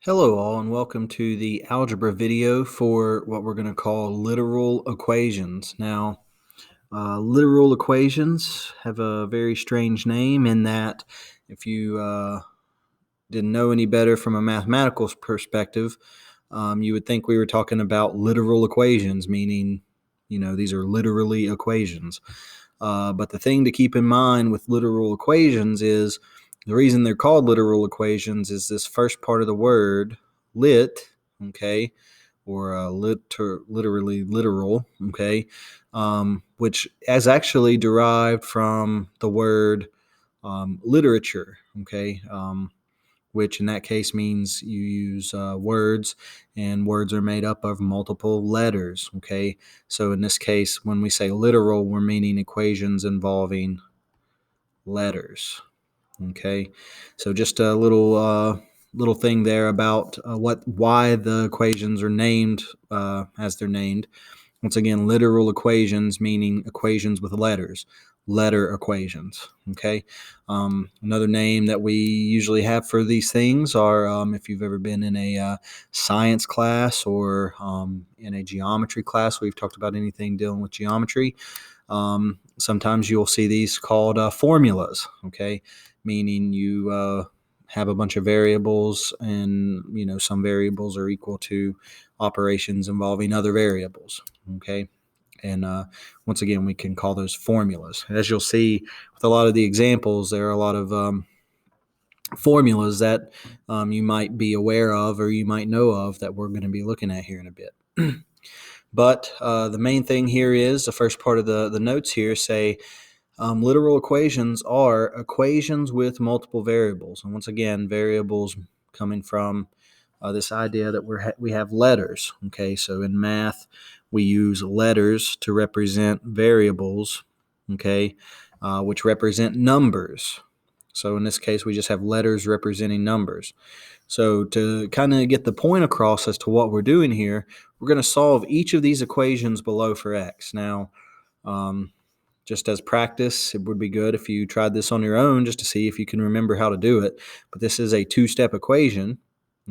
Hello all and welcome to the algebra video for what we're going to call literal equations. Now, literal equations have a very strange name in that if you didn't know any better from a mathematical perspective, you would think we were talking about literal equations, meaning, these are literally equations. But the thing to keep in mind with literal equations is the reason they're called literal equations is this first part of the word, lit, okay, or literally literal, okay, which is actually derived from the word literature, okay, which in that case means you use words, and words are made up of multiple letters, okay? So in this case, when we say literal, we're meaning equations involving letters, okay? So just a little thing there about why the equations are named as they're named. Once again, literal equations meaning equations with letters, letter equations. Okay. Another name that we usually have for these things are if you've ever been in a science class or in a geometry class, we've talked about anything dealing with geometry. Sometimes you'll see these called formulas. Okay. Meaning you have a bunch of variables, and some variables are equal to operations involving other variables. Okay. And once again, we can call those formulas. As you'll see with a lot of the examples, there are a lot of formulas that you might be aware of or you might know of that we're going to be looking at here in a bit. But the main thing here is the first part of the notes here say literal equations are equations with multiple variables. And once again, variables coming from this idea that we have letters. Okay, so in math, we use letters to represent variables, okay, which represent numbers. So in this case, we just have letters representing numbers. So to kind of get the point across as to what we're doing here, we're going to solve each of these equations below for x. Now, just as practice, it would be good if you tried this on your own just to see if you can remember how to do it. But this is a two-step equation,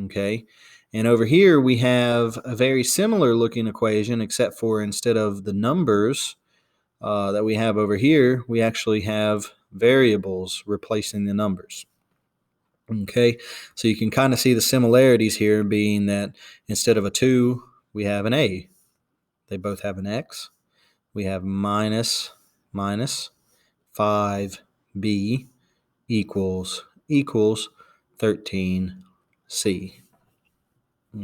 okay? And over here we have a very similar looking equation, except for instead of the numbers that we have over here, we actually have variables replacing the numbers. Okay, so you can kind of see the similarities here being that instead of a 2, we have an a. They both have an x. We have minus 5b equals 13c.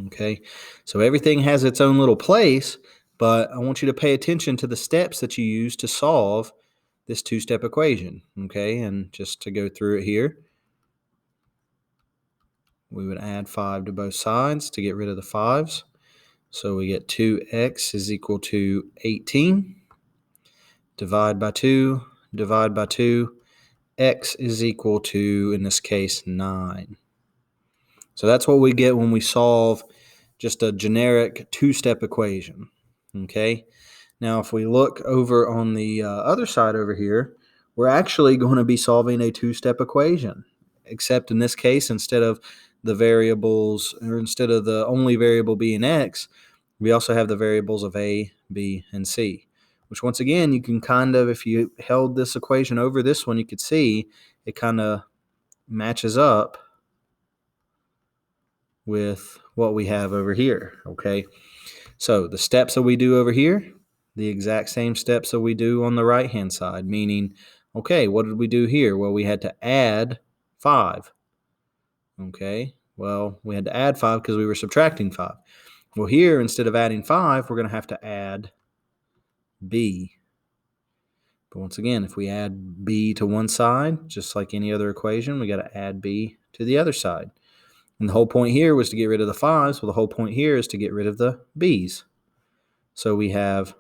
Okay, so everything has its own little place, but I want you to pay attention to the steps that you use to solve this two-step equation. Okay, and just to go through it here, we would add 5 to both sides to get rid of the 5's. So we get 2x is equal to 18. Divide by 2, divide by 2. X is equal to, in this case, 9. So that's what we get when we solve just a generic two-step equation. Okay. Now, if we look over on the other side over here, we're actually going to be solving a two-step equation, except in this case, instead of the variables, or instead of the only variable being x, we also have the variables of a, b, and c, which once again, you can kind of, if you held this equation over this one, you could see it kind of matches up with what we have over here, okay? So the steps that we do over here, the exact same steps that we do on the right-hand side, meaning, okay, what did we do here? Well, we had to add 5, okay? Well, we had to add 5 because we were subtracting 5. Well, here, instead of adding 5, we're going to have to add b. But once again, if we add b to one side, just like any other equation, we got to add b to the other side. And the whole point here was to get rid of the 5's. Well, the whole point here is to get rid of the b's. So we have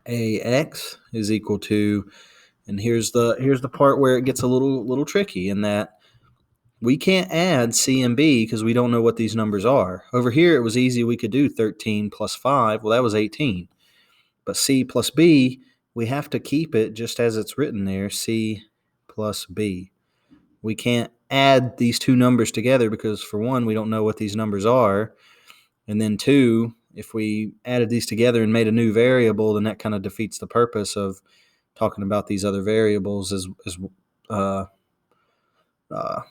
ax is equal to, and here's the part where it gets a little tricky, in that we can't add c and b because we don't know what these numbers are. Over here, it was easy. We could do 13 plus 5. Well, that was 18. But c plus b, we have to keep it just as it's written there, c plus b. We can't add these two numbers together because, for one, we don't know what these numbers are. And then two, if we added these together and made a new variable, then that kind of defeats the purpose of talking about these other variables as uh, uh,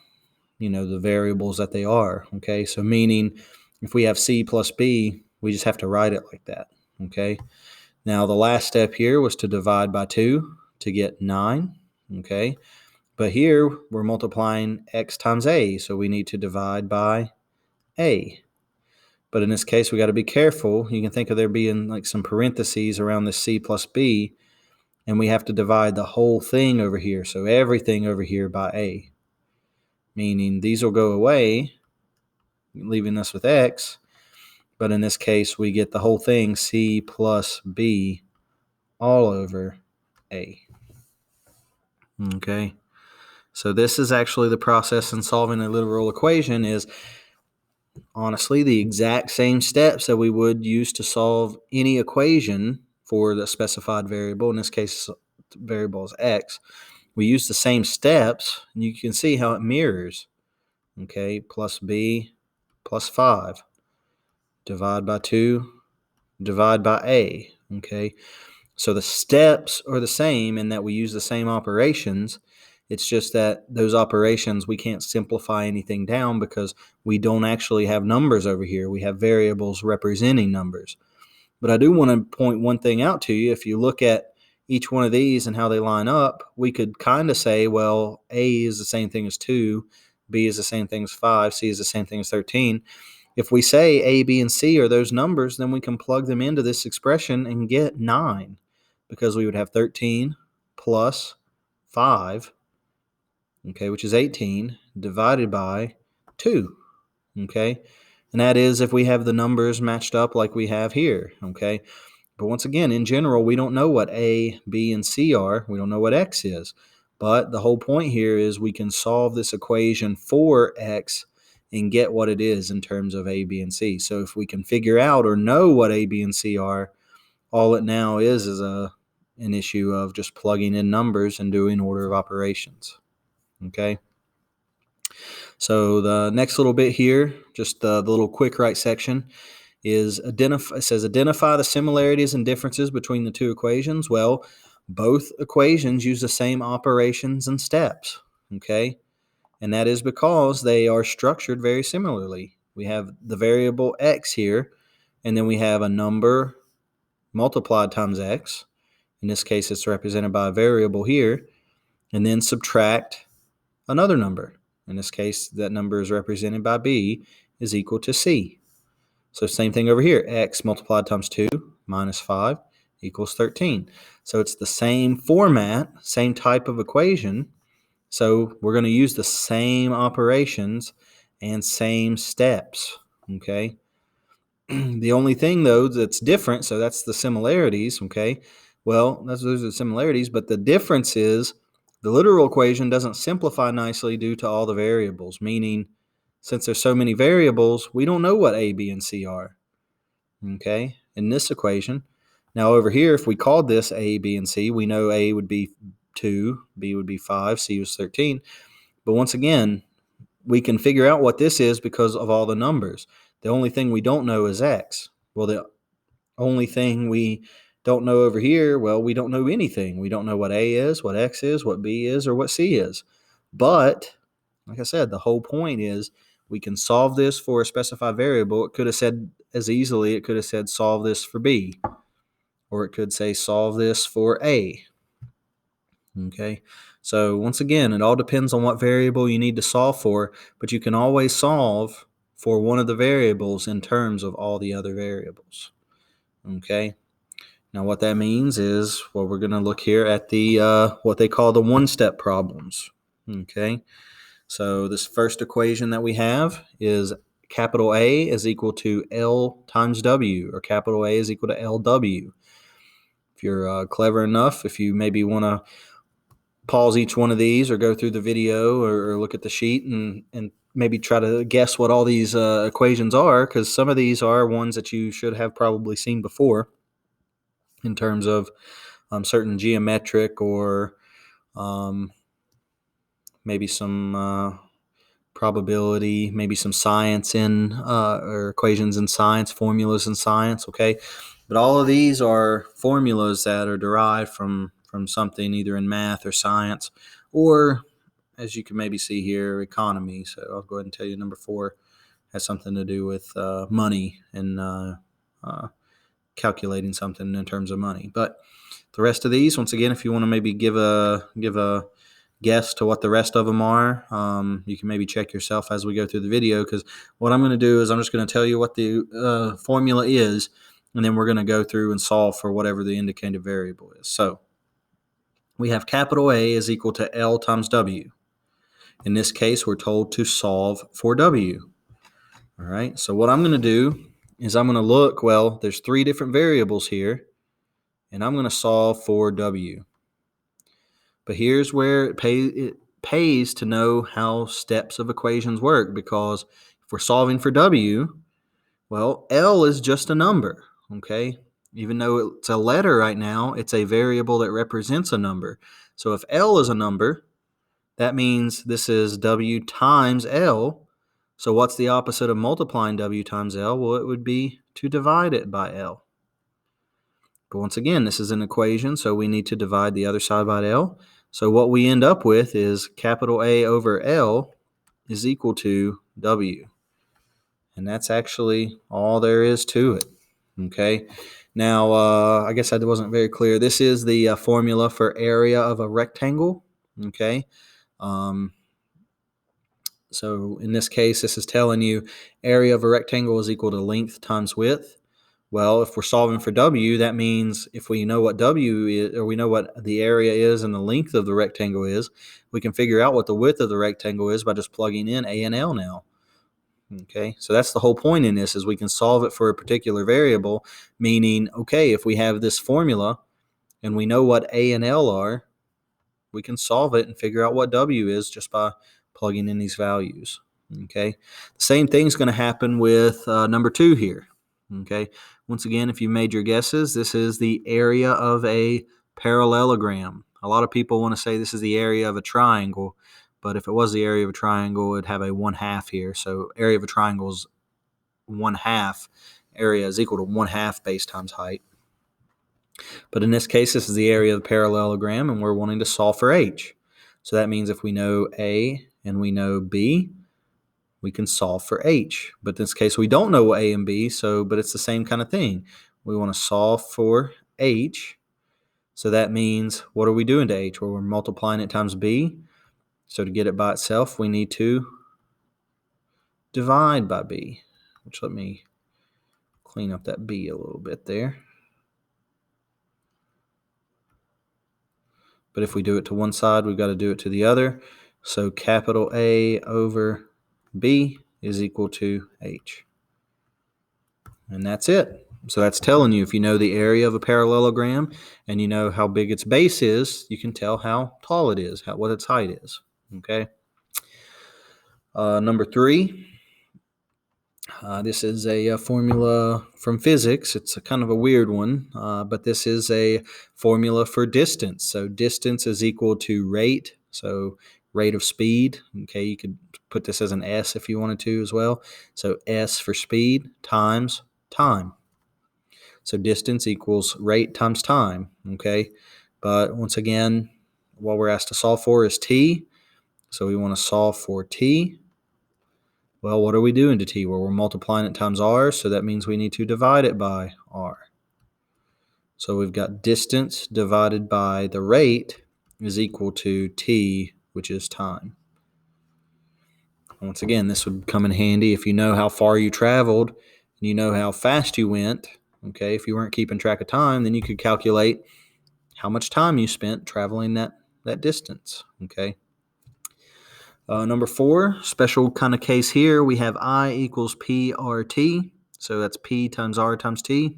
the variables that they are. Okay, so meaning if we have C plus B, we just have to write it like that. Okay, now the last step here was to divide by 2 to get 9. Okay, but here we're multiplying x times a, so we need to divide by a. But in this case, we got to be careful. You can think of there being like some parentheses around this C plus B, and we have to divide the whole thing over here, so everything over here by a, meaning these will go away, leaving us with x. But in this case, we get the whole thing, C plus B, all over a. Okay, so this is actually the process in solving a literal equation, is honestly the exact same steps that we would use to solve any equation for the specified variable. In this case, the variable is x. We use the same steps, and you can see how it mirrors. Okay, plus b plus 5. Divide by 2, divide by a. Okay, so the steps are the same in that we use the same operations. It's just that those operations, we can't simplify anything down because we don't actually have numbers over here. We have variables representing numbers. But I do want to point one thing out to you. If you look at each one of these and how they line up, we could kind of say, well, A is the same thing as 2, B is the same thing as 5, C is the same thing as 13. If we say A, B, and C are those numbers, then we can plug them into this expression and get 9, because we would have 13 plus 5, okay, which is 18, divided by 2, okay? And that is if we have the numbers matched up like we have here, okay? But once again, in general, we don't know what A, B, and C are. We don't know what X is. But the whole point here is we can solve this equation for X and get what it is in terms of A, B, and C. So if we can figure out or know what A, B, and C are, all it now is an issue of just plugging in numbers and doing order of operations. Okay? So the next little bit here, just the little quick write section, is it says identify the similarities and differences between the two equations. Well, both equations use the same operations and steps, okay? And that is because they are structured very similarly. We have the variable x here, and then we have a number multiplied times x. In this case, it's represented by a variable here, and then subtract another number. In this case, that number is represented by b is equal to c. So same thing over here, x multiplied times 2 minus 5 equals 13. So it's the same format, same type of equation. So we're going to use the same operations and same steps, okay? The only thing, though, that's different, so that's the similarities, okay? Well, those are the similarities, but the difference is the literal equation doesn't simplify nicely due to all the variables, meaning since there's so many variables, we don't know what A, B, and C are, okay, in this equation. Now over here, if we called this A, B, and C, we know A would be 2, B would be 5, C was 13. But once again, we can figure out what this is because of all the numbers. The only thing we don't know is X. Well, the only thing we don't know over here, well, we don't know anything. We don't know what A is, what X is, what B is, or what C is. But like I said, the whole point is we can solve this for a specified variable. It could have said as easily, it could have said solve this for B, or it could say solve this for A. Okay, so once again, it all depends on what variable you need to solve for, but you can always solve for one of the variables in terms of all the other variables. Okay, now what that means is, well, we're going to look here at the what they call the one-step problems. Okay, so this first equation that we have is capital A is equal to L times W, or capital A is equal to LW. If you're clever enough, if you maybe want to pause each one of these or go through the video or look at the sheet and maybe try to guess what all these equations are, because some of these are ones that you should have probably seen before in terms of certain geometric or maybe some probability, maybe some science or equations in science, formulas in science, okay? But all of these are formulas that are derived from something either in math or science, or as you can maybe see here, economy. So I'll go ahead and tell you number 4 has something to do with money and calculating something in terms of money. But the rest of these, once again, if you want to maybe give a guess to what the rest of them are, you can maybe check yourself as we go through the video, because what I'm going to do is I'm just going to tell you what the formula is, and then we're going to go through and solve for whatever the indicated variable is. So we have capital A is equal to L times W. In this case, we're told to solve for W. All right, so what I'm going to do is I'm going to look, well, there's 3 different variables here, and I'm going to solve for W. But here's where it pays to know how steps of equations work, because if we're solving for W, well, L is just a number, okay? Even though it's a letter right now, it's a variable that represents a number. So if L is a number, that means this is W times L. So what's the opposite of multiplying W times L? Well, it would be to divide it by L. But once again, this is an equation, so we need to divide the other side by L. So what we end up with is capital A over L is equal to W. And that's actually all there is to it. Okay. Now, I guess I wasn't very clear. This is the formula for area of a rectangle. Okay. So in this case, this is telling you area of a rectangle is equal to length times width. Well, if we're solving for W, that means if we know what W is, or we know what the area is and the length of the rectangle is, we can figure out what the width of the rectangle is by just plugging in A and L now. Okay, so that's the whole point in this, is we can solve it for a particular variable, meaning, okay, if we have this formula and we know what A and L are, we can solve it and figure out what W is just by plugging in these values. Okay, the same thing's going to happen with number 2 here. Okay, once again, if you made your guesses, this is the area of a parallelogram. A lot of people want to say this is the area of a triangle, but if it was the area of a triangle, it'd have a 1/2 here. So area of a triangle is 1/2. Area is equal to 1/2 base times height. But in this case, this is the area of the parallelogram, and we're wanting to solve for H. So that means if we know A and we know B, we can solve for H. But in this case, we don't know A and B, but it's the same kind of thing. We want to solve for H. So that means, what are we doing to H? Well, we're multiplying it times B. So to get it by itself, we need to divide by B, which, let me clean up that B a little bit there. But if we do it to one side, we've got to do it to the other. So capital A over B is equal to H. And that's it. So that's telling you, if you know the area of a parallelogram and you know how big its base is, you can tell how tall it is, what its height is. Okay. Number 3. This is a formula from physics. It's a kind of a weird one, but this is a formula for distance. So distance is equal to rate, so rate of speed. Okay, you could put this as an S if you wanted to as well. So S for speed times time. So distance equals rate times time. Okay, but once again, what we're asked to solve for is T. So we want to solve for T. Well, what are we doing to T? Well, we're multiplying it times R, so that means we need to divide it by R. So we've got distance divided by the rate is equal to T, which is time. Once again, this would come in handy if you know how far you traveled and you know how fast you went. Okay, if you weren't keeping track of time, then you could calculate how much time you spent traveling that distance. Okay. Number 4, special kind of case here, we have I equals P RT. So that's P times R times T.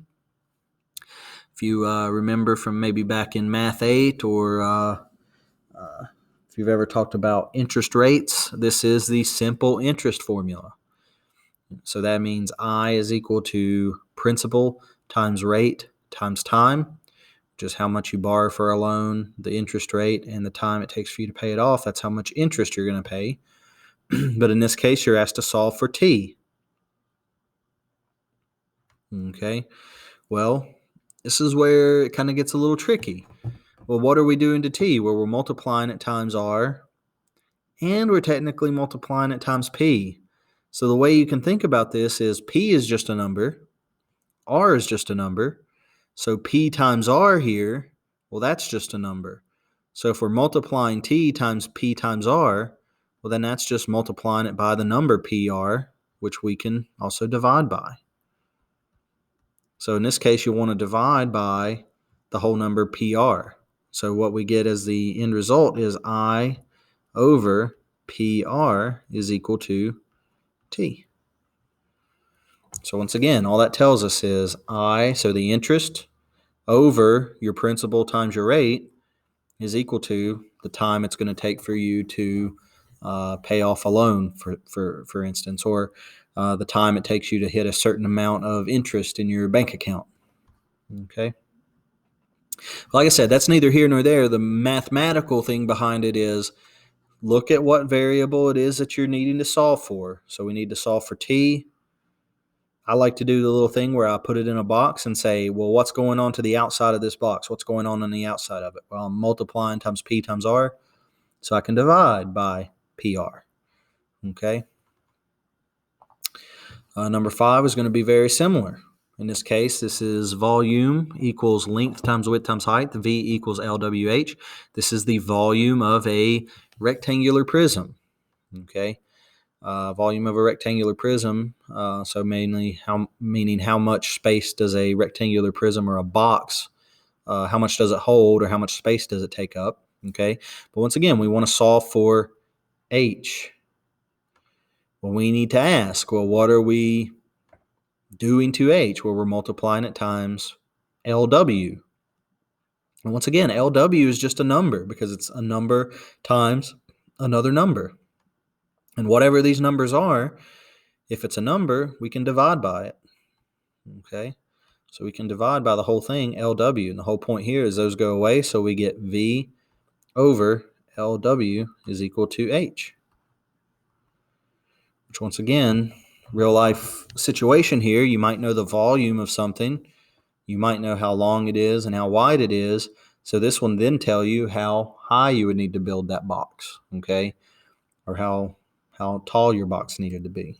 If you remember from maybe back in Math 8, or if you've ever talked about interest rates, this is the simple interest formula. So that means I is equal to principal times rate times time, which is how much you borrow for a loan, the interest rate, and the time it takes for you to pay it off. That's how much interest you're going to pay. But in this case, you're asked to solve for t. Okay, well, this is where it kind of gets a little tricky. Well, what are we doing to t? Well, we're multiplying it times r, and we're technically multiplying it times p. So the way you can think about this is p is just a number, r is just a number. So p times r here, well, that's just a number. So if we're multiplying t times p times r, well, then that's just multiplying it by the number pr, which we can also divide by. So in this case, you want to divide by the whole number pr. So what we get as the end result is I over pr is equal to t. So once again, all that tells us is I, so the interest over your principal times your rate, is equal to the time it's going to take for you to pay off a loan, for instance, or the time it takes you to hit a certain amount of interest in your bank account. Okay. Like I said, that's neither here nor there. The mathematical thing behind it is look at what variable it is that you're needing to solve for. So we need to solve for t. I like to do the little thing where I put it in a box and say, well, what's going on to the outside of this box? What's going on the outside of it? Well, I'm multiplying times p times r, so I can divide by pr. Okay. Number 5 is going to be very similar. In this case, this is volume equals length times width times height. V equals LWH. This is the volume of a rectangular prism. Okay. Volume of a rectangular prism. So meaning how much space does a rectangular prism or a box, how much does it hold or how much space does it take up? Okay. But once again, we want to solve for H. Well, we need to ask, well, what are we doing to H? Well, we're multiplying it times LW. And once again, LW is just a number because it's a number times another number. And whatever these numbers are, if it's a number, we can divide by it. Okay, so we can divide by the whole thing, LW. And the whole point here is those go away, so we get V over LW is equal to H. Which once again, real life situation here, you might know the volume of something. You might know how long it is and how wide it is. So this one then tell you how high you would need to build that box, okay? Or how tall your box needed to be,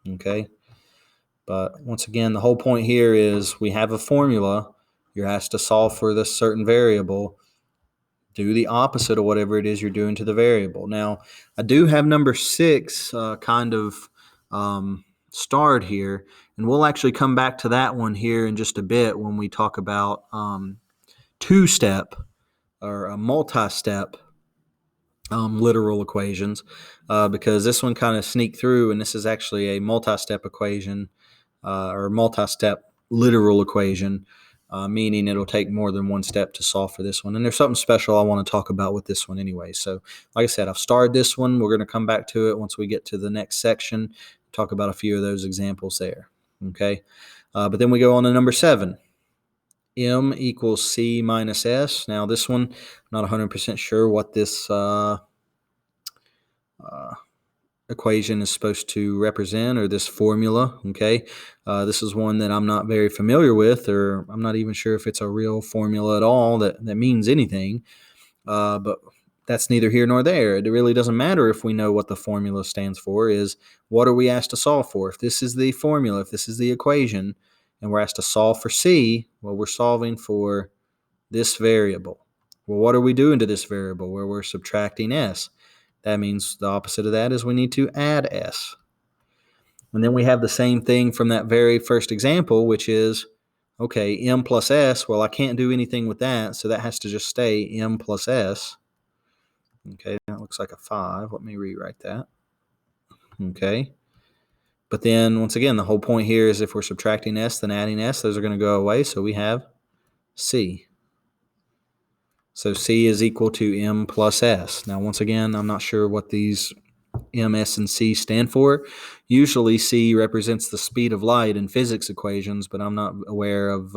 okay? But once again, the whole point here is we have a formula. You're asked to solve for this certain variable. Do the opposite of whatever it is you're doing to the variable. Now, I do have number 6 kind of starred here, and we'll actually come back to that one here in just a bit when we talk about two-step or a multi-step literal equations, because this one kind of sneaked through, and this is actually a multi-step equation or multi-step literal equation, meaning it'll take more than one step to solve for this one. And there's something special I want to talk about with this one anyway. So like I said, I've starred this one. We're going to come back to it once we get to the next section, talk about a few of those examples there. Okay. But then we go on to number 7. M equals C minus S. Now this one, I'm not 100% sure what this equation is supposed to represent, or this formula. Okay, this is one that I'm not very familiar with, or I'm not even sure if it's a real formula at all that means anything. But that's neither here nor there. It really doesn't matter if we know what the formula stands for. Is what are we asked to solve for? If this is the formula, if this is the equation, and we're asked to solve for C, well, we're solving for this variable. Well, what are we doing to this variable? Well, we're subtracting S. That means the opposite of that is we need to add S. And then we have the same thing from that very first example, which is, okay, M plus S. Well, I can't do anything with that, so that has to just stay M plus S. Okay, that looks like a 5. Let me rewrite that. Okay. But then, once again, the whole point here is if we're subtracting S, then adding S, those are going to go away, so we have C. So C is equal to M plus S. Now, once again, I'm not sure what these M, S, and C stand for. Usually C represents the speed of light in physics equations, but I'm not aware of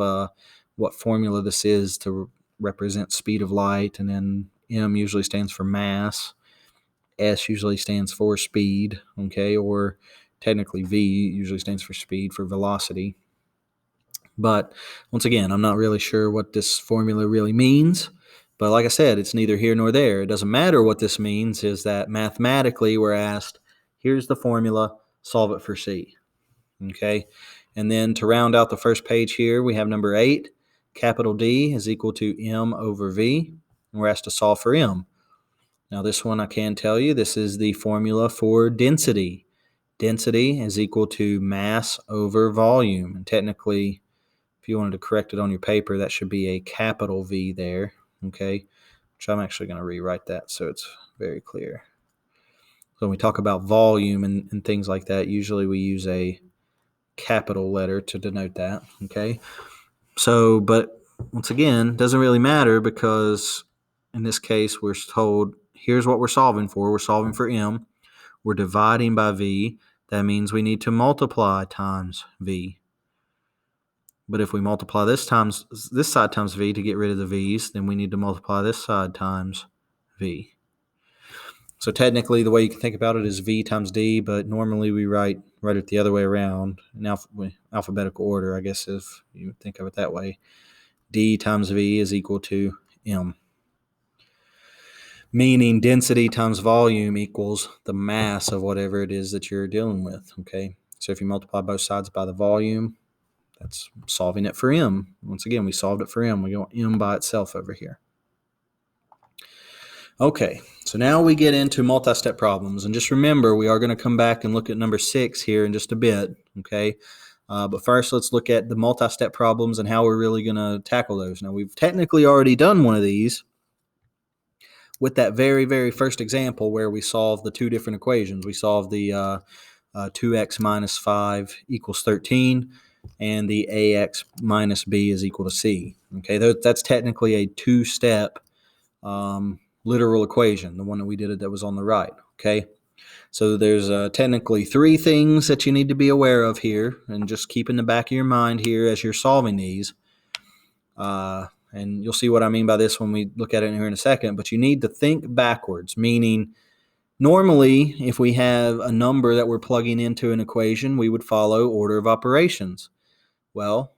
what formula this is to represent speed of light. And then M usually stands for mass. S usually stands for speed, okay, or technically V usually stands for speed, for velocity. But once again, I'm not really sure what this formula really means. But like I said, it's neither here nor there. It doesn't matter what this means, is that mathematically we're asked, here's the formula, solve it for C. Okay, and then to round out the first page here, we have number 8. Capital D is equal to M over V, and we're asked to solve for M. Now this one I can tell you, this is the formula for density. Density is equal to mass over volume. And technically, if you wanted to correct it on your paper, that should be a capital V there, okay? Which I'm actually going to rewrite that so it's very clear. So when we talk about volume and things like that, usually we use a capital letter to denote that, okay? So, but once again, doesn't really matter, because in this case we're told here's what we're solving for. We're solving for M. We're dividing by V. That means we need to multiply times V. But if we multiply this side times V to get rid of the V's, then we need to multiply this side times V. So technically, the way you can think about it is V times D, but normally we write it the other way around in alphabetical order, I guess, if you think of it that way. D times V is equal to M, meaning density times volume equals the mass of whatever it is that you're dealing with, okay? So if you multiply both sides by the volume, that's solving it for M. Once again, we solved it for M. We got M by itself over here. Okay, so now we get into multi-step problems. And just remember, we are going to come back and look at number 6 here in just a bit, okay? But first, let's look at the multi-step problems and how we're really going to tackle those. Now, we've technically already done one of these with that very, very first example where we solved the 2 different equations. We solved the 2x minus 5 equals 13, and the ax minus b is equal to c. Okay, that's technically a 2-step literal equation, the one that we did that was on the right. Okay, so there's technically 3 things that you need to be aware of here, and just keep in the back of your mind here as you're solving these. And you'll see what I mean by this when we look at it here in a second, but you need to think backwards, meaning normally if we have a number that we're plugging into an equation, we would follow order of operations. Well,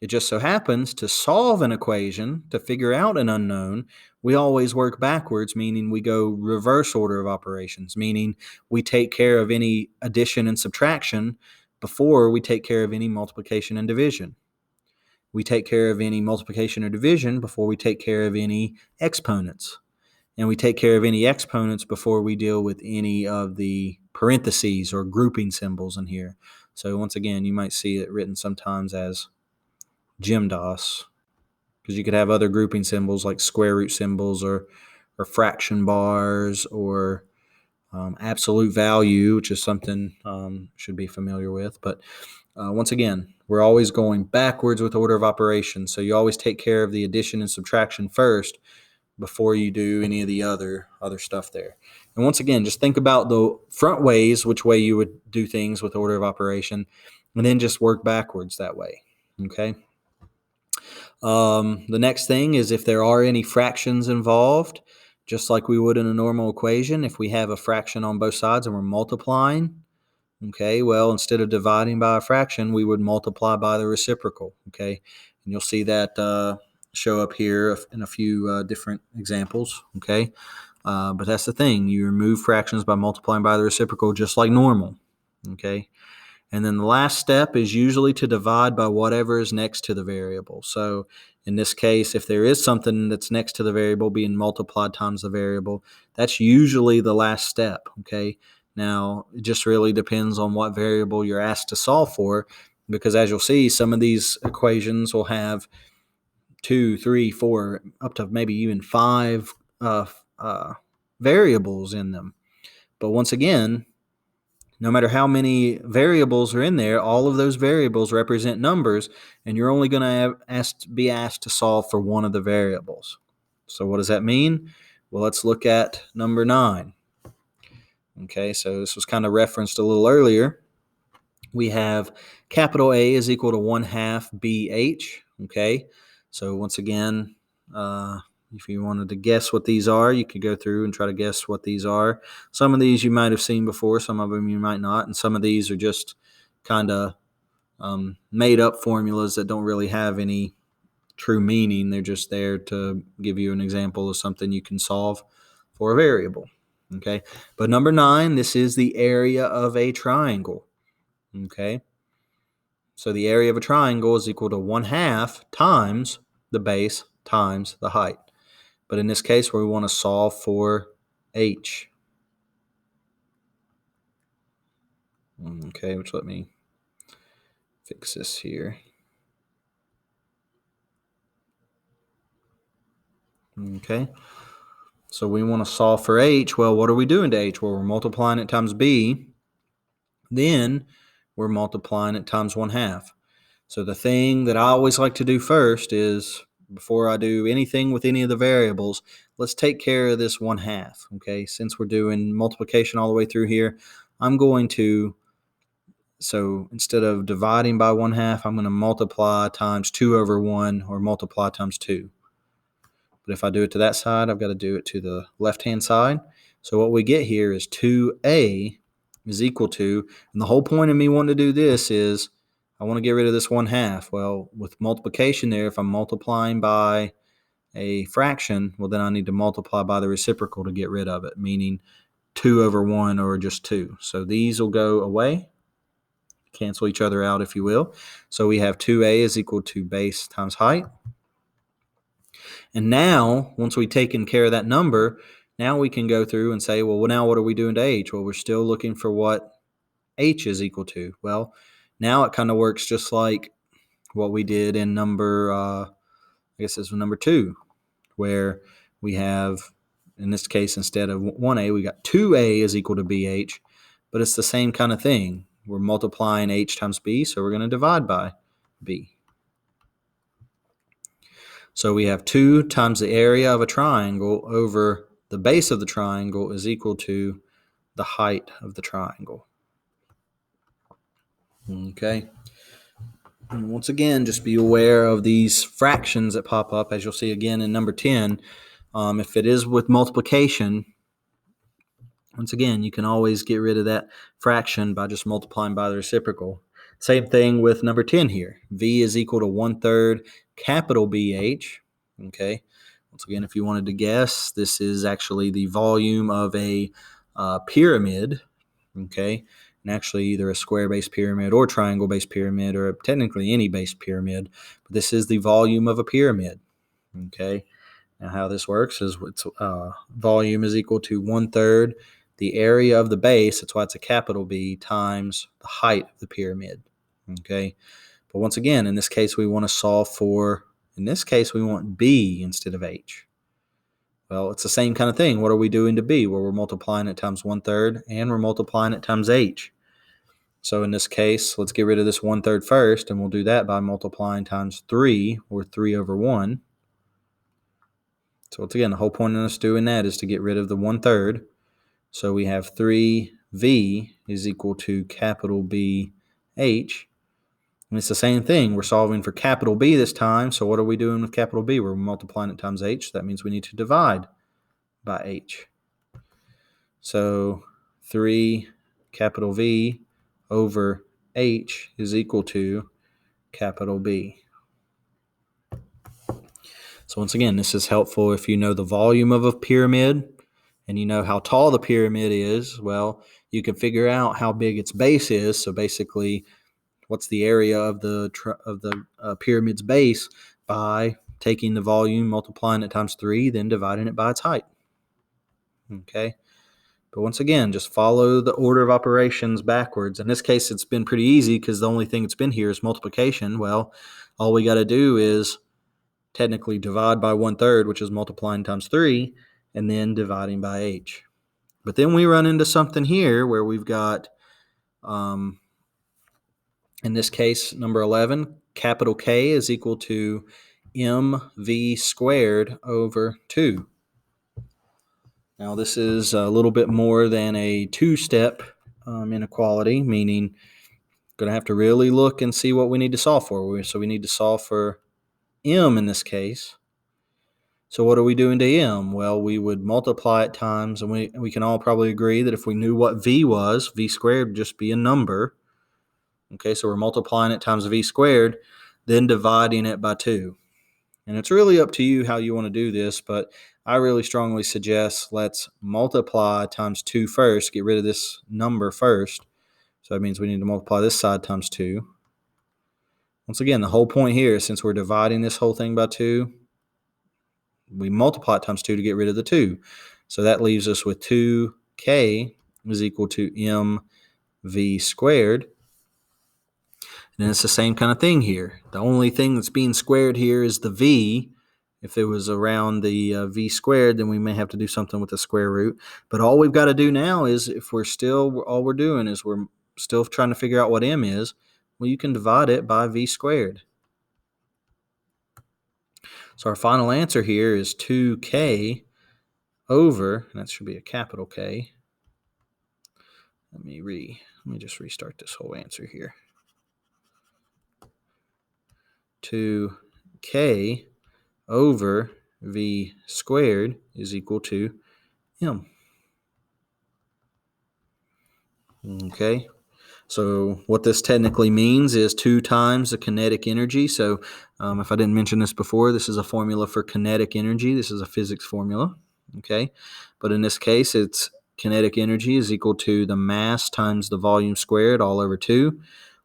it just so happens to solve an equation, to figure out an unknown, we always work backwards, meaning we go reverse order of operations, meaning we take care of any addition and subtraction before we take care of any multiplication and division. We take care of any multiplication or division before we take care of any exponents. And we take care of any exponents before we deal with any of the parentheses or grouping symbols in here. So once again, you might see it written sometimes as GEMDAS, because you could have other grouping symbols like square root symbols or fraction bars or absolute value, which is something should be familiar with. But once again, we're always going backwards with order of operations. So you always take care of the addition and subtraction first before you do any of the other stuff there. And once again, just think about the front ways, which way you would do things with order of operation, and then just work backwards that way. Okay. The next thing is if there are any fractions involved, just like we would in a normal equation, if we have a fraction on both sides and we're multiplying, okay, well, instead of dividing by a fraction, we would multiply by the reciprocal, okay? And you'll see that show up here in a few different examples, okay? But that's the thing. You remove fractions by multiplying by the reciprocal just like normal, okay? And then the last step is usually to divide by whatever is next to the variable. So in this case, if there is something that's next to the variable being multiplied times the variable, that's usually the last step, okay? Now, it just really depends on what variable you're asked to solve for, because as you'll see, some of these equations will have 2, 3, 4, up to maybe even 5 variables in them. But once again, no matter how many variables are in there, all of those variables represent numbers, and you're only going to be asked to solve for one of the variables. So what does that mean? Well, let's look at number 9. Okay, so this was kind of referenced a little earlier. We have capital A is equal to 1/2 BH. Okay, so once again, If you wanted to guess what these are, you could go through and try to guess what these are. Some of these you might have seen before, some of them you might not, and some of these are just kind of made up formulas that don't really have any true meaning. They're just there to give you an example of something you can solve for a variable. Okay, but number 9, this is the area of a triangle. Okay, so the area of a triangle is equal to 1/2 times the base times the height. But in this case, we want to solve for h. Okay, which let me fix this here. Okay, so we want to solve for h. Well, what are we doing to h? Well, we're multiplying it times b. Then we're multiplying it times 1/2. So the thing that I always like to do first is, before I do anything with any of the variables, let's take care of this 1/2. Okay, since we're doing multiplication all the way through here, I'm going to, so instead of dividing by 1/2, I'm going to multiply times 2/1 or multiply times 2. But if I do it to that side, I've got to do it to the left-hand side. So what we get here is 2a is equal to, and the whole point of me wanting to do this is I want to get rid of this 1/2. Well, with multiplication there, if I'm multiplying by a fraction, well, then I need to multiply by the reciprocal to get rid of it, meaning 2/1 or just 2. So these will go away, cancel each other out, if you will. So we have 2a is equal to base times height. And now, once we've taken care of that number, now we can go through and say, well, now what are we doing to h? Well, we're still looking for what h is equal to. Well, now it kind of works just like what we did in number, I guess this was number 2, where we have, in this case, instead of 1a, we got 2a is equal to bh, but it's the same kind of thing. We're multiplying h times b, so we're going to divide by b. So we have 2 times the area of a triangle over the base of the triangle is equal to the height of the triangle. Okay. And once again, just be aware of these fractions that pop up, as you'll see again in number 10. If it is with multiplication, once again, you can always get rid of that fraction by just multiplying by the reciprocal. Same thing with number 10 here. V is equal to 1/3 capital BH. Okay. Once again, if you wanted to guess, this is actually the volume of a pyramid. Okay. And actually either a square-based pyramid or triangle-based pyramid or technically any base pyramid. But this is the volume of a pyramid. Okay. Now how this works is its volume is equal to 1/3 the area of the base, that's why it's a capital B, times the height of the pyramid. Okay. But once again, in this case, we want to solve for, in this case, we want B instead of H. Well, it's the same kind of thing. What are we doing to B? Well, we're multiplying it times 1/3 and we're multiplying it times H. So in this case, let's get rid of this 1/3 first, and we'll do that by multiplying times 3, or 3/1. So once again, the whole point of us doing that is to get rid of the 1/3. So we have 3v is equal to capital BH. And it's the same thing. We're solving for capital B this time. So what are we doing with capital B? We're multiplying it times h. That means we need to divide by h. So 3 capital V over h is equal to capital B. So once again, this is helpful if you know the volume of a pyramid and you know how tall the pyramid is. Well, you can figure out how big its base is. So basically, what's the area of the pyramid's base by taking the volume, multiplying it times 3, then dividing it by its height. Okay. But once again, just follow the order of operations backwards. In this case, it's been pretty easy because the only thing that's been here is multiplication. Well, all we got to do is technically divide by 1/3, which is multiplying times 3, and then dividing by h. But then we run into something here where we've got, in this case, number 11, capital K is equal to mv squared over 2. Now, this is a little bit more than a two-step inequality, meaning going to have to really look and see what we need to solve for. So we need to solve for m in this case. So what are we doing to m? Well, we would multiply it times, and we can all probably agree that if we knew what v was, v squared would just be a number. Okay, so we're multiplying it times v squared, then dividing it by 2. And it's really up to you how you want to do this, but I really strongly suggest let's multiply times 2 first, get rid of this number first. So that means we need to multiply this side times 2. Once again, the whole point here is since we're dividing this whole thing by 2, we multiply it times 2 to get rid of the 2. So that leaves us with 2k is equal to mv squared. And it's the same kind of thing here. The only thing that's being squared here is the v. If it was around the v squared, then we may have to do something with the square root. But all we've got to do now is, if we're still, all we're doing is we're still trying to figure out what m is, well, you can divide it by v squared. So our final answer here is 2k over, and that should be a capital K. Let me just restart this whole answer here. 2k over v squared is equal to m. Okay, so what this technically means is 2 times the kinetic energy. So if I didn't mention this before, this is a formula for kinetic energy. This is a physics formula. Okay, but in this case, it's kinetic energy is equal to the mass times the volume squared all over 2.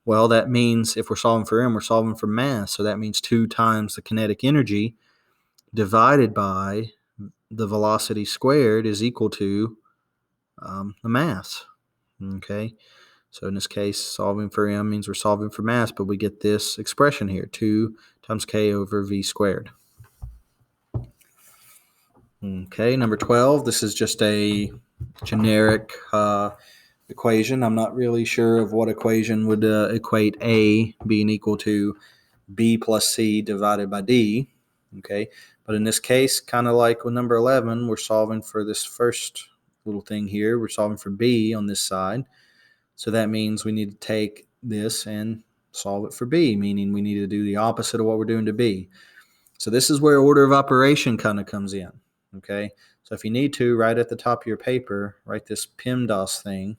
Well, that means if we're solving for m, we're solving for mass. So that means 2 times the kinetic energy divided by the velocity squared is equal to the mass. Okay, so in this case, solving for m means we're solving for mass, but we get this expression here, 2 times k over v squared. Okay, number 12, this is just a generic equation. I'm not really sure of what equation would equate a being equal to b plus c divided by d. Okay, but in this case, kind of like with number 11, we're solving for this first little thing here. We're solving for b on this side. So that means we need to take this and solve it for b, meaning we need to do the opposite of what we're doing to b. So this is where order of operation kind of comes in. Okay, so if you need to, right at the top of your paper, write this PEMDAS thing.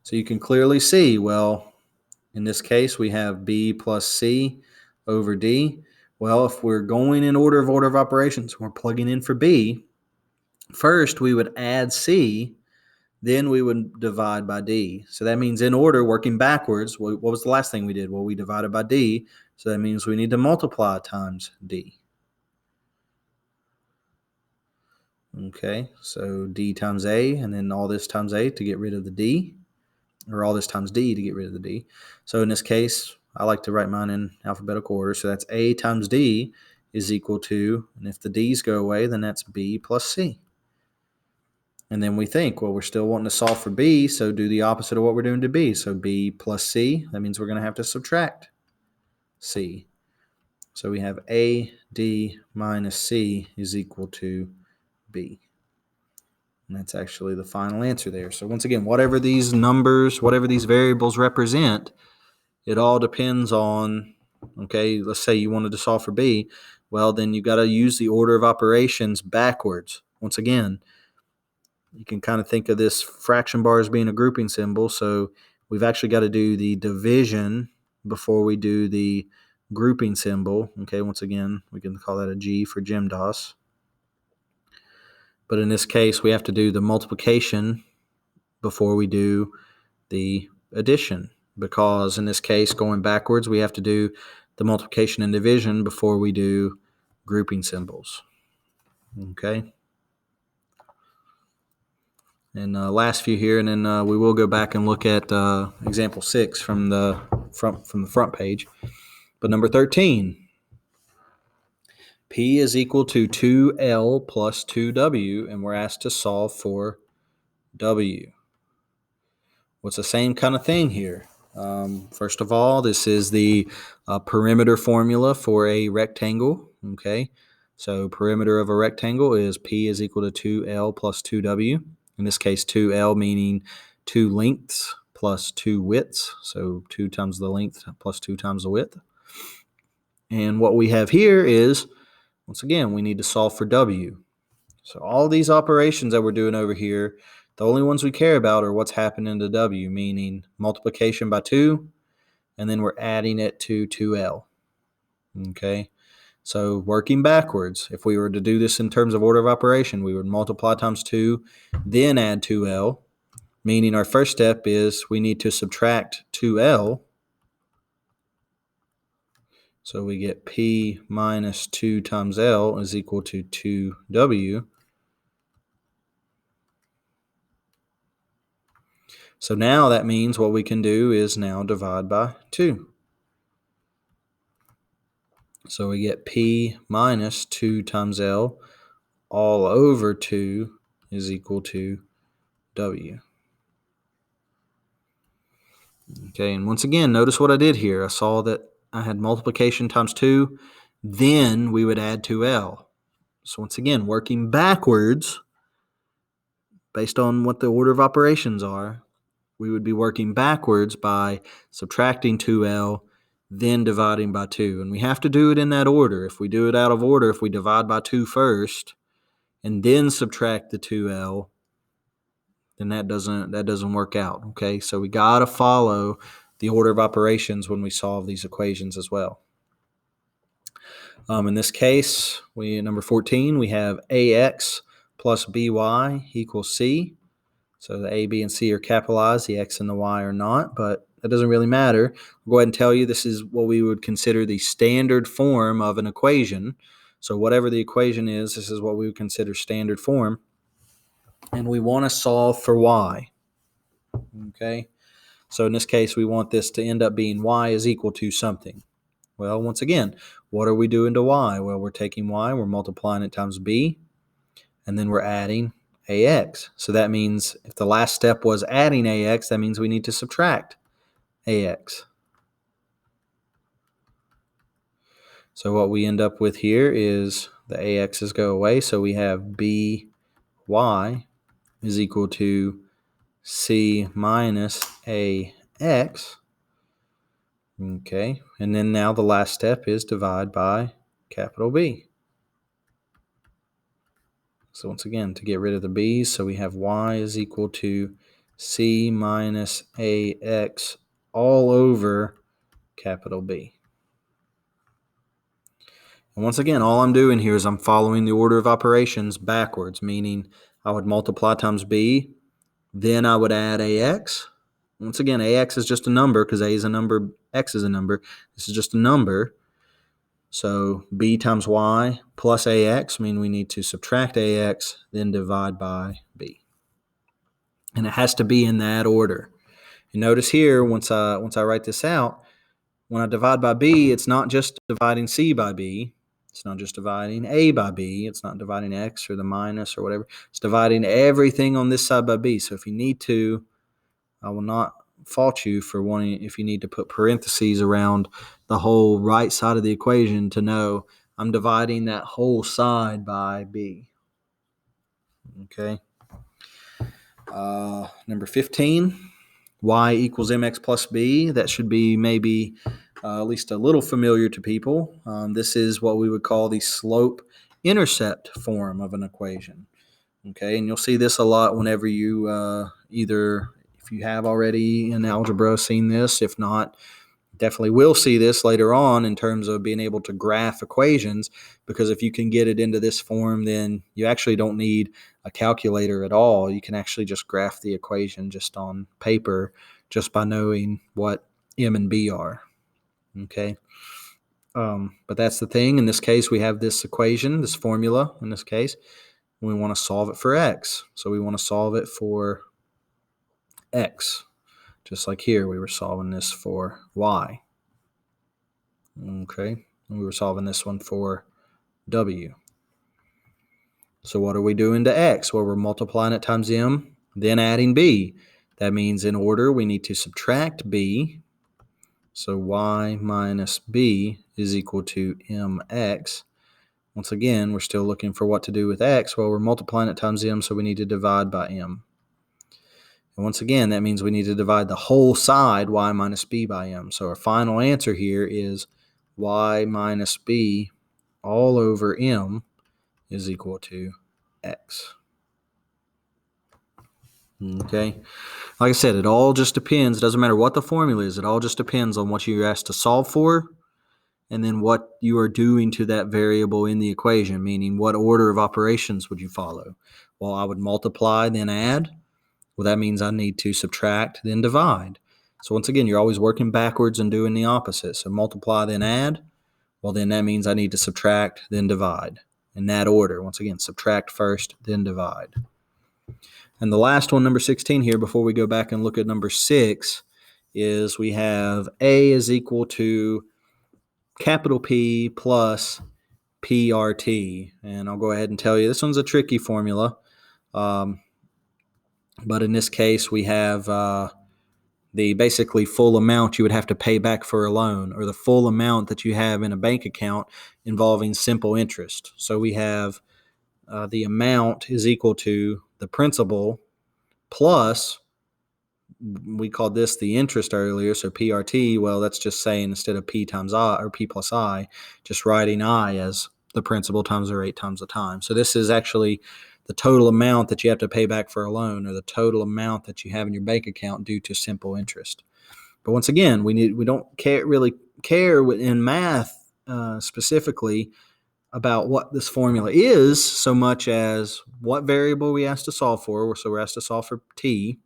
So you can clearly see, well, in this case, we have b plus c over d. Well, if we're going in order of operations, we're plugging in for b. First, we would add c, then we would divide by d. So that means in order, working backwards, what was the last thing we did? Well, we divided by d, so that means we need to multiply times d. Okay, so d times a, and then all this times a to get rid of the d, or all this times d to get rid of the d. So in this case, I like to write mine in alphabetical order. So that's a times d is equal to, and if the d's go away, then that's b plus c. And then we think, well, we're still wanting to solve for b, so do the opposite of what we're doing to b. So b plus c, that means we're going to have to subtract c. So we have a d minus c is equal to b. And that's actually the final answer there. So once again, whatever these numbers, whatever these variables represent, it all depends on, okay, let's say you wanted to solve for b. Well, then you got to use the order of operations backwards. Once again, you can kind of think of this fraction bar as being a grouping symbol. So we've actually got to do the division before we do the grouping symbol. Okay, once again, we can call that a G for GEMDAS. But in this case, we have to do the multiplication before we do the addition, because in this case, going backwards, we have to do the multiplication and division before we do grouping symbols. Okay. And last few here, and then we will go back and look at example 6 from the front page. But number 13, P is equal to 2L plus 2W, and we're asked to solve for W. What's the same kind of thing here? First of all, this is the perimeter formula for a rectangle. Okay, so perimeter of a rectangle is P is equal to 2L plus 2W. In this case, 2L meaning 2 lengths plus 2 widths, so 2 times the length plus 2 times the width. And what we have here is, once again, we need to solve for w. So all these operations that we're doing over here, the only ones we care about are what's happening to w, meaning multiplication by 2, and then we're adding it to 2l. Okay, so working backwards, if we were to do this in terms of order of operation, we would multiply times 2, then add 2l, meaning our first step is we need to subtract 2l. So we get p minus 2 times l is equal to 2w. So now that means what we can do is now divide by 2. So we get p minus 2 times l all over 2 is equal to w. Okay, and once again, notice what I did here. I saw that I had multiplication times 2, then we would add 2l. So once again, working backwards, based on what the order of operations are, we would be working backwards by subtracting 2l, then dividing by 2. And we have to do it in that order. If we do it out of order, if we divide by 2 first and then subtract the 2l, then that doesn't work out. Okay, so we got to follow the order of operations when we solve these equations as well. In this case, number 14, we have ax plus by equals c. So the a, b, and c are capitalized. The x and the y are not, but that doesn't really matter. I'll go ahead and tell you this is what we would consider the standard form of an equation. So whatever the equation is, this is what we would consider standard form. And we want to solve for y. Okay? So in this case, we want this to end up being y is equal to something. Well, once again, what are we doing to y? Well, we're taking y, we're multiplying it times b, and then we're adding ax. So that means if the last step was adding ax, that means we need to subtract ax. So what we end up with here is the ax's go away, so we have by is equal to c minus ax. Okay, and then now the last step is divide by capital B. So once again, to get rid of the b's, so we have y is equal to c minus ax all over capital B. And once again, all I'm doing here is I'm following the order of operations backwards, meaning I would multiply times b, then I would add ax. Once again, ax is just a number because a is a number, x is a number. This is just a number. So b times y plus ax mean we need to subtract ax, then divide by b. And it has to be in that order. And notice here, once I write this out, when I divide by b, it's not just dividing c by b. It's not just dividing a by b. It's not dividing x or the minus or whatever. It's dividing everything on this side by b. So if you need to, I will not fault you for wanting, if you need to put parentheses around the whole right side of the equation to know I'm dividing that whole side by b. Okay. Number 15, y equals mx plus b. That should be maybe at least a little familiar to people. This is what we would call the slope-intercept form of an equation. Okay, and you'll see this a lot whenever you either, if you have already in algebra seen this, if not, definitely will see this later on in terms of being able to graph equations, because if you can get it into this form, then you actually don't need a calculator at all. You can actually just graph the equation just on paper just by knowing what m and b are. Okay, but that's the thing. In this case, we have this equation, this formula in this case. We want to solve it for x. So we want to solve it for x. Just like here, we were solving this for y. Okay, and we were solving this one for w. So what are we doing to x? Well, we're multiplying it times m, then adding b. That means in order, we need to subtract b. So y minus b is equal to mx. Once again, we're still looking for what to do with x. Well, we're multiplying it times m, so we need to divide by m. And once again, that means we need to divide the whole side, y minus b, by m. So our final answer here is y minus b all over m is equal to x. Okay. Like I said, it all just depends. It doesn't matter what the formula is. It all just depends on what you're asked to solve for and then what you are doing to that variable in the equation, meaning what order of operations would you follow? Well, I would multiply, then add. Well, that means I need to subtract, then divide. So once again, you're always working backwards and doing the opposite. So multiply, then add. Well, then that means I need to subtract, then divide. In that order. Once again, subtract first, then divide. And the last one, number 16 here, before we go back and look at number 6, is we have A is equal to capital P plus PRT. And I'll go ahead and tell you, this one's a tricky formula. But in this case, we have the basically full amount you would have to pay back for a loan, or the full amount that you have in a bank account involving simple interest. So we have the amount is equal to the principal plus, we called this the interest earlier, so PRT. Well, that's just saying instead of P times I, or P plus I, just writing I as the principal times the rate times the time. So this is actually the total amount that you have to pay back for a loan, or the total amount that you have in your bank account due to simple interest. But once again, we don't really care in math specifically about what this formula is so much as what variable we asked to solve for. So we're asked to solve for t.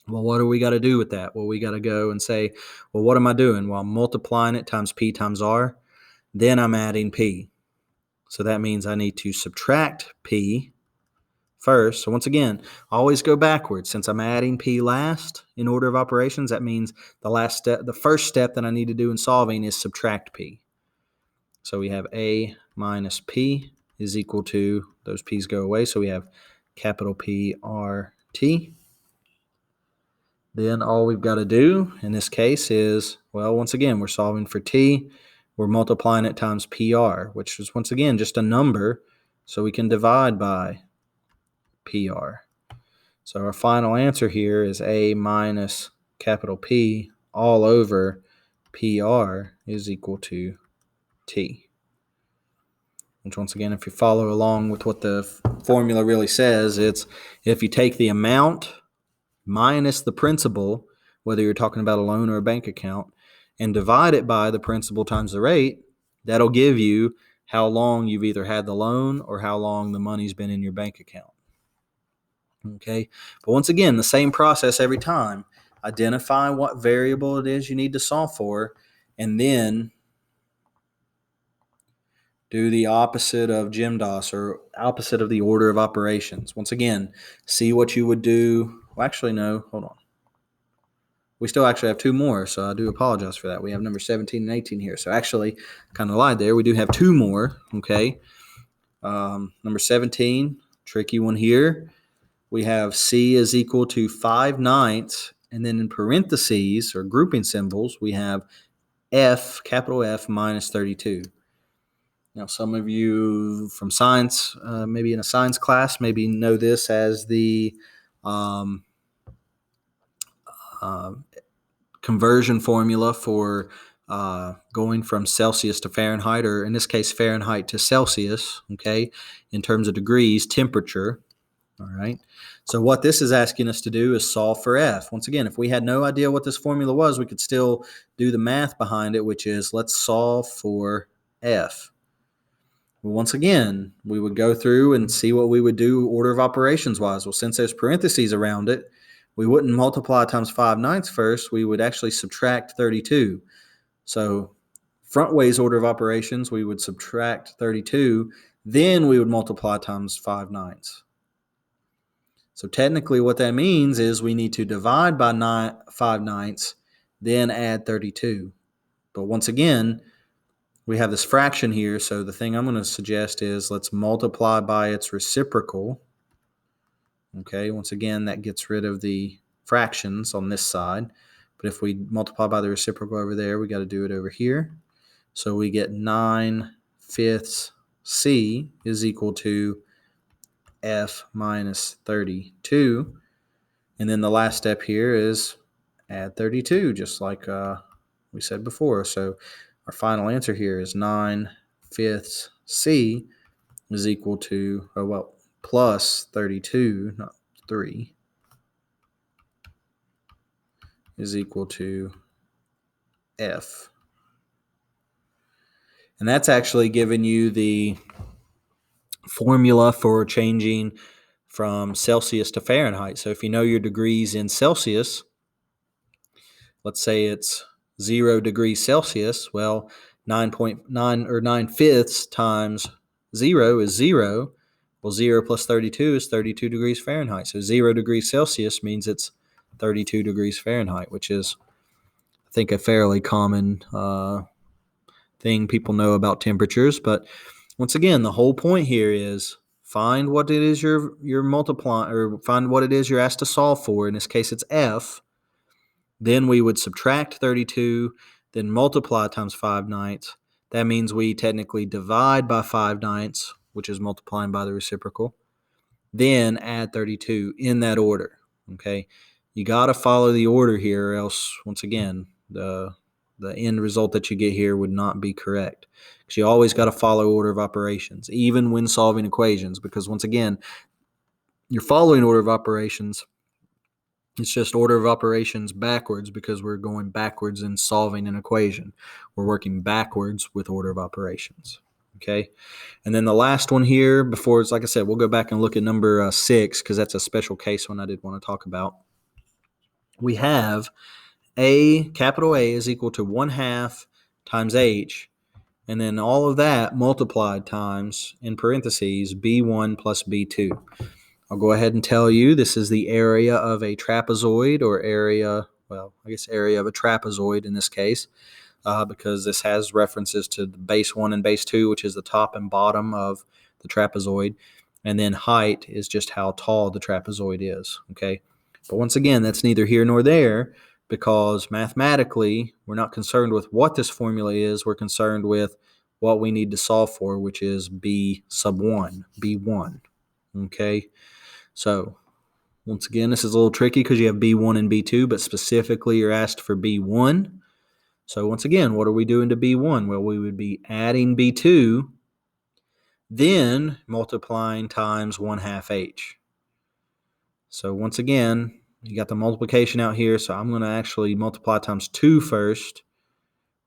Well, what do we got to do with that? Well, we got to go and say, well, what am I doing? Well, I'm multiplying it times p times r. Then I'm adding p. So that means I need to subtract p first. So once again, always go backwards. Since I'm adding p last in order of operations, that means the first step that I need to do in solving is subtract p. So we have a minus p is equal to, those p's go away, so we have capital P R T. Then all we've got to do in this case is, well, once again, we're solving for t. We're multiplying it times PR, which is once again just a number, so we can divide by PR. So our final answer here is a minus capital P all over PR is equal to t. Which once again, if you follow along with what the formula really says, it's if you take the amount minus the principal, whether you're talking about a loan or a bank account, and divide it by the principal times the rate, that'll give you how long you've either had the loan or how long the money's been in your bank account. Okay, but once again, the same process every time. Identify what variable it is you need to solve for, and then do the opposite of GEMDOS, or opposite of the order of operations. Once again, see what you would do. Well, actually, no, hold on. We still actually have two more, so I do apologize for that. We have number 17 and 18 here. So actually, kind of lied there. We do have two more, okay? Number 17, tricky one here. We have C is equal to 5/9, and then in parentheses, or grouping symbols, we have F, capital F, minus 32. Now, some of you from science, maybe in a science class, maybe know this as the conversion formula for going from Celsius to Fahrenheit, or in this case, Fahrenheit to Celsius, okay, in terms of degrees, temperature, all right? So what this is asking us to do is solve for F. Once again, if we had no idea what this formula was, we could still do the math behind it, which is let's solve for F. Well, once again, we would go through and see what we would do order of operations wise. Well, since there's parentheses around it, we wouldn't multiply times 5/9 first. We would actually subtract 32. So front ways order of operations, we would subtract 32. Then we would multiply times 5/9. So technically what that means is we need to divide by 5/9, then add 32. But once again, we have this fraction here, so the thing I'm going to suggest is let's multiply by its reciprocal. Okay, once again, that gets rid of the fractions on this side. But if we multiply by the reciprocal over there, we got to do it over here. So we get 9/5 C is equal to F minus 32. And then the last step here is add 32, just like we said before. So our final answer here is 9/5 C is equal to, plus 32, not 3, is equal to F. And that's actually giving you the formula for changing from Celsius to Fahrenheit. So if you know your degrees in Celsius, let's say it's 0 degrees Celsius, well, 9.9 or 9/5 times 0 is 0. Well, 0 plus 32 is 32 degrees Fahrenheit. So 0 degrees Celsius means it's 32 degrees Fahrenheit, which is, I think, a fairly common thing people know about temperatures. But once again, the whole point here is find what it is you're multiplying, or find what it is you're asked to solve for. In this case, it's F. Then we would subtract 32, then multiply times 5/9. That means we technically divide by 5/9, which is multiplying by the reciprocal. Then add 32 in that order. Okay, you got to follow the order here, or else, once again, the end result that you get here would not be correct. Because you always got to follow order of operations, even when solving equations. Because once again, you're following order of operations. It's just order of operations backwards because we're going backwards in solving an equation. We're working backwards with order of operations. Okay. And then the last one here, before it's like I said, we'll go back and look at number 6 because that's a special case one I did want to talk about. We have capital A is equal to 1/2 times H, and then all of that multiplied times, in parentheses, B1 plus B2. I'll go ahead and tell you this is the area of a trapezoid, or area of a trapezoid in this case, because this has references to the base 1 and base 2, which is the top and bottom of the trapezoid. And then height is just how tall the trapezoid is, okay? But once again, that's neither here nor there, because mathematically, we're not concerned with what this formula is. We're concerned with what we need to solve for, which is B sub 1, B1, okay? So once again, this is a little tricky because you have B1 and B2, but specifically you're asked for B1. So once again, what are we doing to B1? Well, we would be adding B2, then multiplying times 1/2 H. So once again, you got the multiplication out here, so I'm going to actually multiply times 2 first,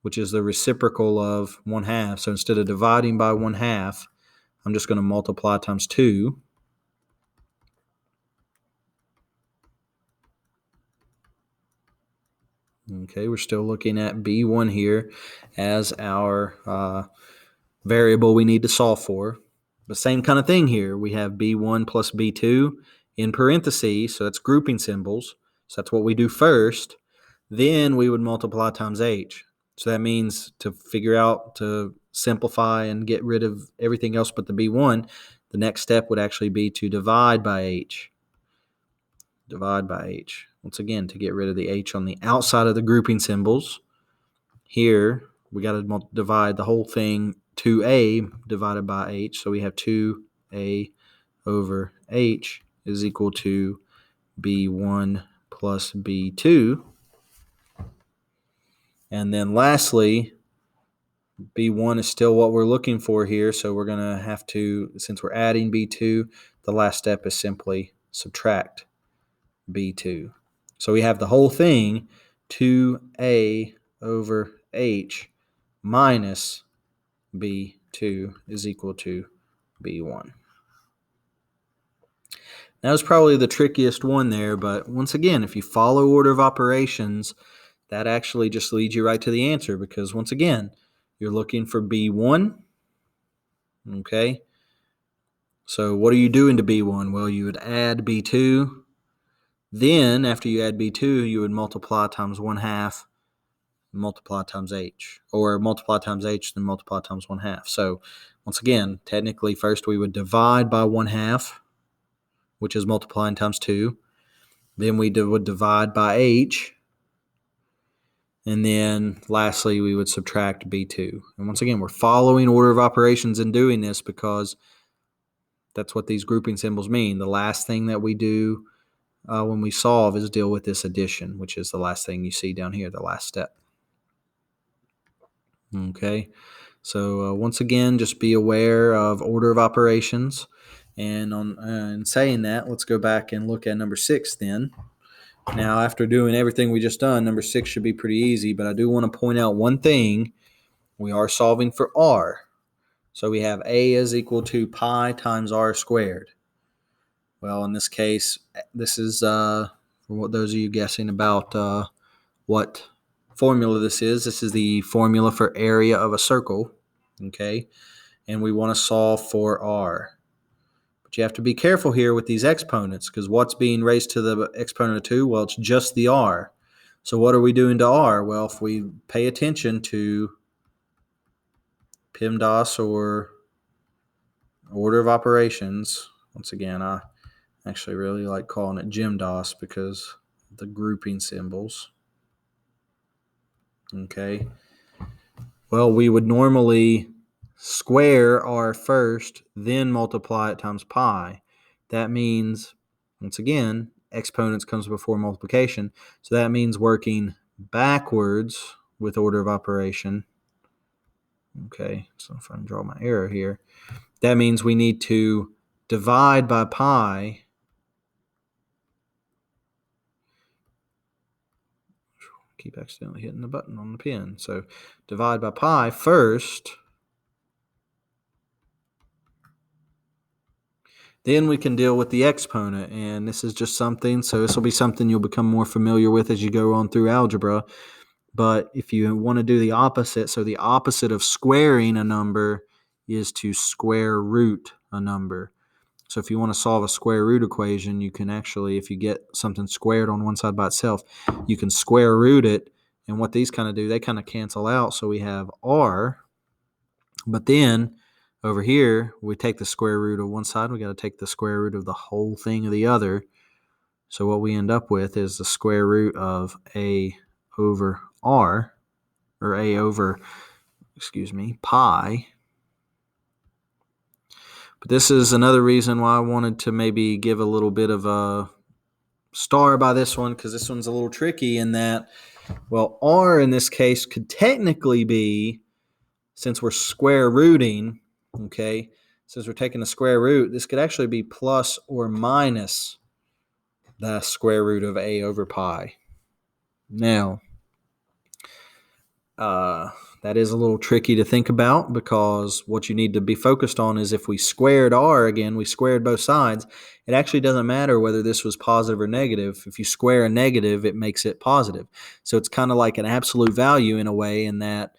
which is the reciprocal of 1/2. So instead of dividing by 1/2, I'm just going to multiply times 2. Okay, we're still looking at B1 here as our variable we need to solve for. The same kind of thing here. We have B1 plus B2 in parentheses, so that's grouping symbols. So that's what we do first. Then we would multiply times H. So that means to simplify and get rid of everything else but the B1, the next step would actually be to divide by H. Divide by H. Once again, to get rid of the H on the outside of the grouping symbols. Here, we got to divide the whole thing, 2A divided by H. So we have 2A over H is equal to B1 plus B2. And then lastly, B1 is still what we're looking for here. So we're going to have to, since we're adding B2, the last step is simply subtract B2. So we have the whole thing, 2A over H minus B2 is equal to B1. That was probably the trickiest one there, but once again, if you follow order of operations, that actually just leads you right to the answer, because once again, you're looking for B1, okay? So what are you doing to B1? Well, you would add B2. Then, after you add B2, you would multiply times 1/2, multiply times H, or multiply times H, then multiply times 1/2. So, once again, technically, first we would divide by 1/2, which is multiplying times 2. Then we would divide by H. And then, lastly, we would subtract B2. And once again, we're following order of operations in doing this because that's what these grouping symbols mean. The last thing that we do when we solve is deal with this addition, which is the last thing you see down here, the last step. Okay, so once again, just be aware of order of operations. And in saying that, let's go back and look at number 6 then. Now, after doing everything we just done, number 6 should be pretty easy, but I do want to point out one thing. We are solving for r. So we have a is equal to pi times r squared. Well, in this case, this is, for what those of you guessing about what formula this is the formula for area of a circle, okay? And we want to solve for r. But you have to be careful here with these exponents, because what's being raised to the exponent of 2? Well, it's just the r. So what are we doing to r? Well, if we pay attention to PEMDAS or order of operations, once again, I actually really like calling it GEMDAS because the grouping symbols. Okay. Well, we would normally square r first, then multiply it times pi. That means, once again, exponents comes before multiplication. So that means working backwards with order of operation. Okay, so if I can draw my arrow here, that means we need to divide by pi. Keep accidentally hitting the button on the pen. So divide by pi first. Then we can deal with the exponent, and this is just something, so this will be something you'll become more familiar with as you go on through algebra. But if you want to do the opposite, so the opposite of squaring a number is to square root a number. So if you want to solve a square root equation, you can actually, if you get something squared on one side by itself, you can square root it. And what these kind of do, they kind of cancel out. So we have r, but then over here, we take the square root of one side, we got to take the square root of the whole thing of the other. So what we end up with is the square root of a over r, or a over, pi. But this is another reason why I wanted to maybe give a little bit of a star by this one, because this one's a little tricky in that, well, r in this case could technically be, since we're square rooting, okay, since we're taking the square root, this could actually be plus or minus the square root of a over pi. Now, that is a little tricky to think about, because what you need to be focused on is if we squared r again, we squared both sides, it actually doesn't matter whether this was positive or negative. If you square a negative, it makes it positive. So it's kind of like an absolute value in a way, in that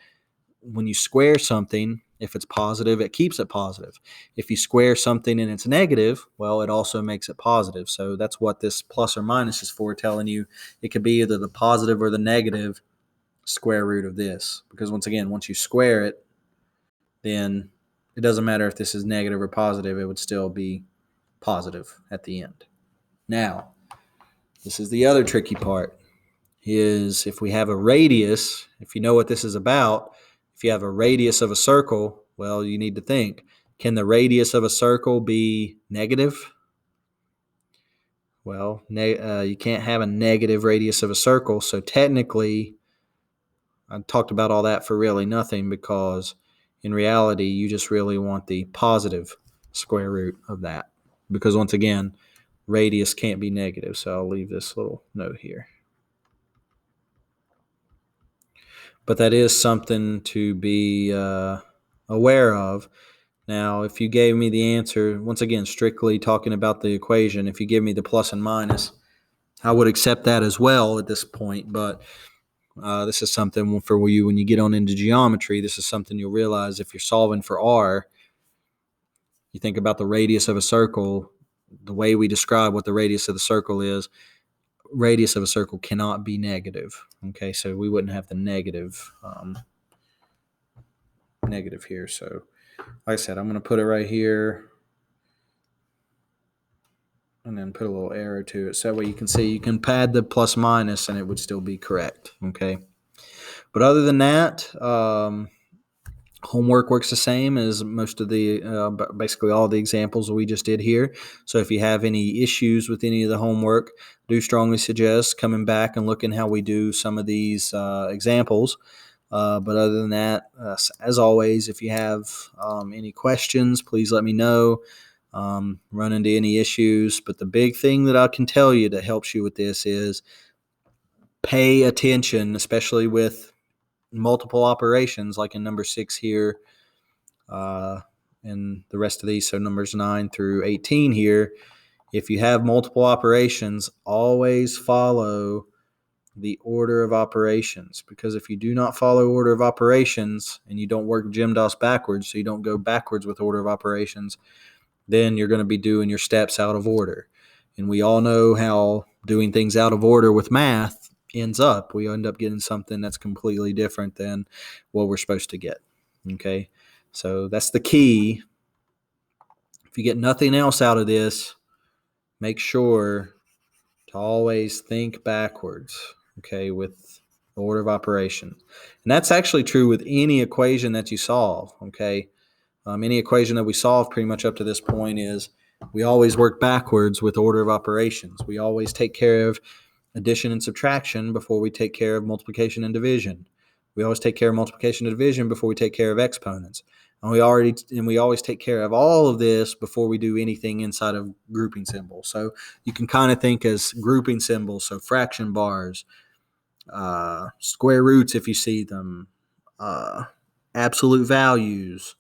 when you square something, if it's positive, it keeps it positive. If you square something and it's negative, well, it also makes it positive. So that's what this plus or minus is for, telling you it could be either the positive or the negative square root of this. Because once again, once you square it, then it doesn't matter if this is negative or positive, it would still be positive at the end. Now, this is the other tricky part, is if we have a radius, if you know what this is about, if you have a radius of a circle, well, you need to think, can the radius of a circle be negative? Well, you can't have a negative radius of a circle, so technically, I talked about all that for really nothing, because in reality, you just really want the positive square root of that, because once again, radius can't be negative, so I'll leave this little note here. But that is something to be aware of. Now, if you gave me the answer, once again, strictly talking about the equation, if you give me the plus and minus, I would accept that as well at this point. But this is something for you when you get on into geometry. This is something you'll realize if you're solving for r. You think about the radius of a circle, the way we describe what the radius of the circle is, radius of a circle cannot be negative. Okay, so we wouldn't have the negative here. So like I said, I'm going to put it right here and then put a little arrow to it, so that way you can see, you can pad the plus minus and it would still be correct. Okay, but other than that, homework works the same as most of the basically all the examples we just did here. So if you have any issues with any of the homework, do strongly suggest coming back and looking how we do some of these examples. But other than that, as always, if you have any questions, please let me know. Run into any issues. But the big thing that I can tell you that helps you with this is pay attention, especially with multiple operations, like in number 6 here, and the rest of these, so numbers 9 through 18 here. If you have multiple operations, always follow the order of operations, because if you do not follow order of operations and you don't work GEMDOS backwards, so you don't go backwards with order of operations, then you're going to be doing your steps out of order. And we all know how doing things out of order with math ends up. We end up getting something that's completely different than what we're supposed to get. Okay, so that's the key. If you get nothing else out of this, make sure to always think backwards, okay, with the order of operations. And that's actually true with any equation that you solve, okay? Any equation that we solve pretty much up to this point is we always work backwards with order of operations. We always take care of addition and subtraction before we take care of multiplication and division. We always take care of multiplication and division before we take care of exponents. And we always take care of all of this before we do anything inside of grouping symbols. So you can kind of think as grouping symbols, so fraction bars, square roots if you see them, absolute values.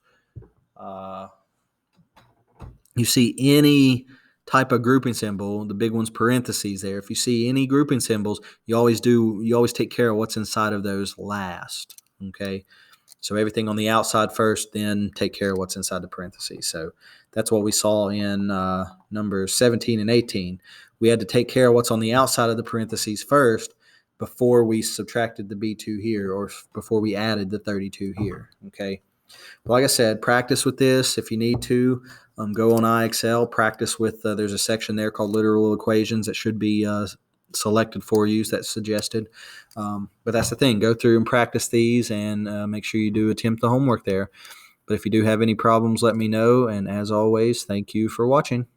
You see any type of grouping symbol, the big one's parentheses there. If you see any grouping symbols, you always take care of what's inside of those last, okay? So everything on the outside first, then take care of what's inside the parentheses. So that's what we saw in numbers 17 and 18. We had to take care of what's on the outside of the parentheses first before we subtracted the B2 here, or before we added the 32 here, okay? But like I said, practice with this if you need to. Go on IXL, practice with, there's a section there called literal equations that should be selected for you, that's suggested. But that's the thing. Go through and practice these, and make sure you do attempt the homework there. But if you do have any problems, let me know. And as always, thank you for watching.